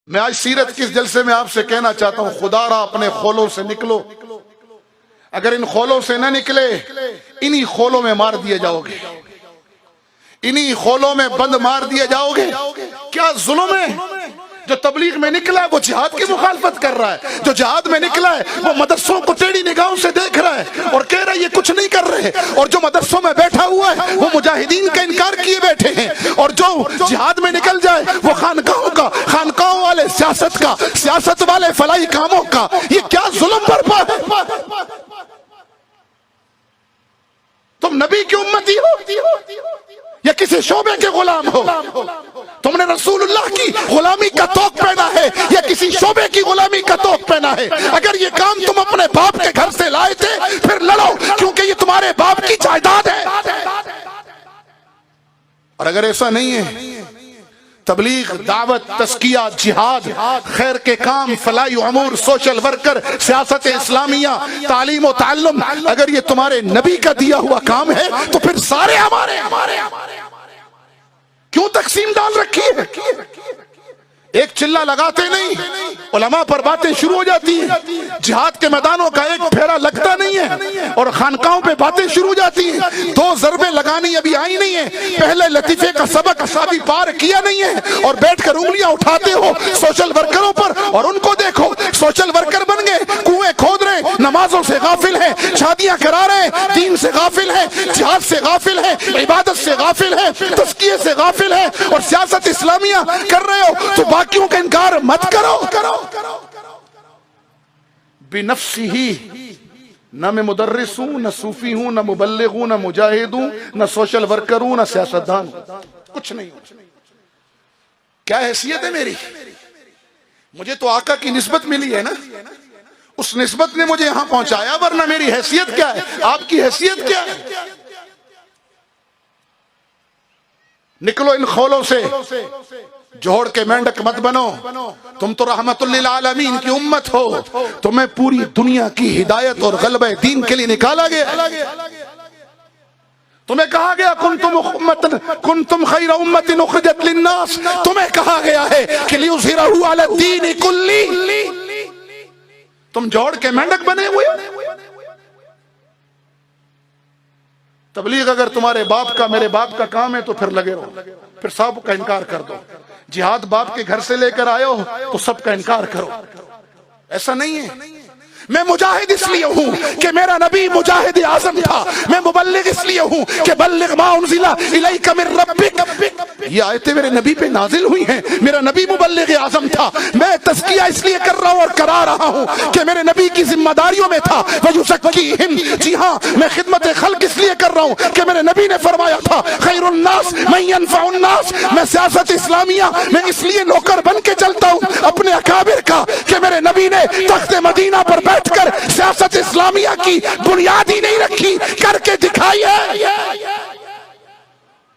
میں آج سیرت کے اس جلسے میں آپ سے کہنا چاہتا ہوں، خدا را اپنے خولوں سے نکلو، اگر ان خولوں سے نہ نکلے انہی خولوں میں مار دیے جاؤ گے، انہی خولوں میں بند مار دیے جاؤ گے۔ کیا ظلم ہے؟ جو تبلیغ میں نکلا ہے وہ جہاد کی مخالفت کر رہا ہے، جو جہاد میں نکلا ہے وہ مدرسوں کو ٹیڑھی نگاہوں سے دیکھ رہا ہے اور کہہ رہا ہے یہ کچھ نہیں کر رہے، اور جو مدرسوں میں بیٹھا ہوا ہے وہ مجاہدین کا انکار کیے بیٹھے ہیں، اور جو جہاد میں نکل جائے وہ خانقاہوں والے سیاست والے فلاحی کاموں کا۔ یہ کیا ظلم برپا ہے؟ تم نبی کی امتی ہو یا کسی شعبے کے غلام ہو؟ تم نے رسول اللہ کی غلامی کا توق پہنا ہے یا کسی شعبے کی غلامی کا توق پہنا ہے؟ اگر یہ کام تم اپنے باپ کے گھر سے لائے تھے پھر لڑو، کیونکہ یہ تمہارے باپ کی جائیداد ہے۔ اور اگر ایسا نہیں ہے، تبلیغ، دعوت، تزکیہ، جہاد، خیر کے کام، فلاحی امور، سوشل ورکر، سیاست اسلامیہ، تعلیم و تعلم، اگر یہ تمہارے نبی کا دیا ہوا کام ہے تو پھر سارے ہمارے کیوں تقسیم ڈال رکھی ہے؟ ایک چلہ لگاتے نہیں، علماء پر باتیں شروع ہو جاتی ہیں، جہاد کے میدانوں کا ایک پھیرا لگتا نہیں ہے اور خانقاہوں پہ باتیں شروع ہو جاتی ہیں۔ دو ضربیں لگانی ابھی آئی نہیں ہیں، پہلے لطیفے کا سبق ابھی پار کیا نہیں ہے اور بیٹھ کر انگلیاں اٹھاتے ہو سوشل ورکروں پر، اور ان کو دیکھو سوشل ورکر بن گئے، کنویں کھود رہے، نمازوں سے غافل ہیں، شادیاں کرا رہے، دین سے غافل ہیں، جہاد سے غافل ہیں، عبادت سے غافل ہیں، تزکیے سے غافل ہیں، اور سیاست اسلامیہ کر رہے ہو تو باقیوں کا انکار مت کرو۔ بنفسی، نہ میں مدرس ہوں، نہ صوفی ہوں، نہ مبلغ ہوں، نہ مجاہد ہوں، نہ سوشل ورکر ہوں، نہ سیاستدان ہوں، کچھ نہیں ہوں۔ کیا حیثیت ہے میری؟ مجھے تو آقا کی نسبت ملی ہے نا، اس نسبت نے مجھے یہاں پہنچایا، ورنہ میری حیثیت کیا ہے؟ آپ کی حیثیت کیا ہے؟ نکلو ان خولوں سے، جوڑ کے مینڈک مت بنو، تم تو رحمت للعالمین کی امت ہو، تمہیں پوری دنیا کی ہدایت اور غلبہ دین کے لیے نکالا گیا، تمہیں کہا گیا کنتم خیر امت اخرجت للناس، تمہیں کہا گیا ہے کہ لیظہرہ علی الدین کلہ، تم جوڑ کے مینڈک بنے ہوئے۔ تبلیغ اگر تمہارے باپ کا، میرے باپ کا کام ہے تو پھر لگے رہو، پھر سب کا انکار کر دو۔ جہاد باپ کے گھر سے لے کر آئے ہو تو سب کا انکار کرو، ایسا نہیں ہے۔ میں مجاہد اس لیے ہوں کہ میرا نبی مجاہد اعظم تھا، میں مبلغ اس لیے ہوں کہ بلغ ما انزل الیک من ربک، یہ آیتیں میرے نبی پہ نازل ہوئی ہیں، میرا نبی مبلغ اعظم تھا۔ میں تزکیہ اس لیے کر رہا ہوں اور کرا رہا ہوں کہ میرے نبی کی ذمہ داریوں میں تھا وَيُزَكِّيهِمْ، جی ہاں میں خدمت خلق اس لیے کر رہا ہوں کہ میرے نبی نے فرمایا تھا خیر الناس من ينفع الناس۔ میں سیاست اسلامیہ میں اس لیے نوکر بن کے چلتا ہوں اپنے اکابر کا کہ میرے نبی نے تخت مدینہ پر بیٹھ کر سیاست اسلامیہ کی بنیاد ہی نہیں رکھی، کر کے دکھائی ہے۔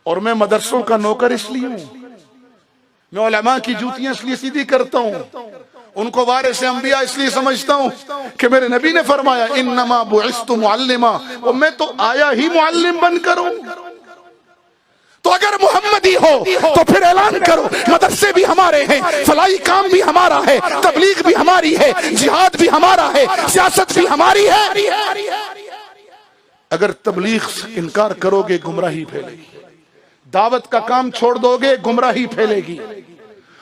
اور میں مدرسوں کا نوکر اس لیے ہوں، میں علماء کی جوتیاں اس لیے سیدھی کرتا ہوں، ان کو وارث انبیاء اس لیے سمجھتا ہوں کہ میرے نبی نے فرمایا انما بعثت معلما، اور میں تو آیا ہی معلم بن کر ہوں۔ تو اگر محمدی ہو تو پھر اعلان کرو مدرسے بھی ہمارے ہیں، فلاحی کام بھی ہمارا ہے، تبلیغ بھی ہماری ہے، جہاد بھی ہمارا ہے، سیاست بھی ہماری ہے۔ اگر تبلیغ سے انکار کرو گے گمراہی پھیلے گی، دعوت کا کام چھوڑ دو گے گمراہی پھیلے گی،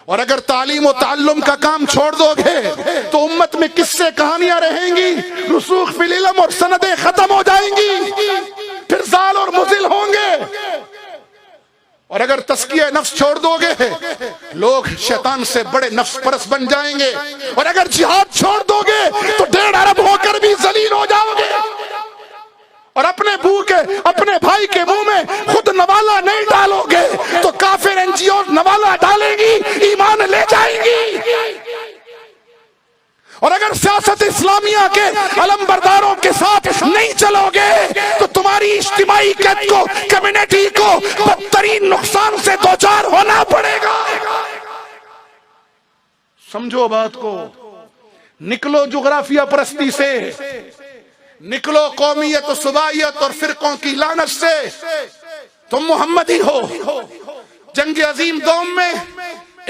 اور اگر تعلیم و تعلم کا کام چھوڑ دو گے تو امت میں قصے کہانیاں رہیں گی، رسوخ فی العلم اور سندیں ختم ہو جائیں گی، پھر زال اور مزل ہوں گے۔ اور اگر تزکیہ نفس چھوڑ دو گے لوگ شیطان سے بڑے نفس پرست بن جائیں گے، اور اگر جہاد چھوڑ دو گے تو 1.5 ارب ہو کر بھی ذلیل ہو جاؤ گے، اور اپنے بھائی کے منہ میں خود نوالا نہیں ڈالو گے تو کافر این جی او نوالا ڈالیں گی، ایمان لے جائیں گی۔ اور اگر سیاست اسلامیہ کے علم برداروں کے ساتھ نہیں چلو گے تو تمہاری اجتماعی قید کو، کمیونٹی کو بدترین نقصان سے دوچار ہونا پڑے گا۔ سمجھو بات کو، نکلو جغرافیہ پرستی سے، نکلو قومیت و صوبائیت اور فرقوں کی لعنت سے، تم محمدی ہو۔ جنگ عظیم دوم میں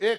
1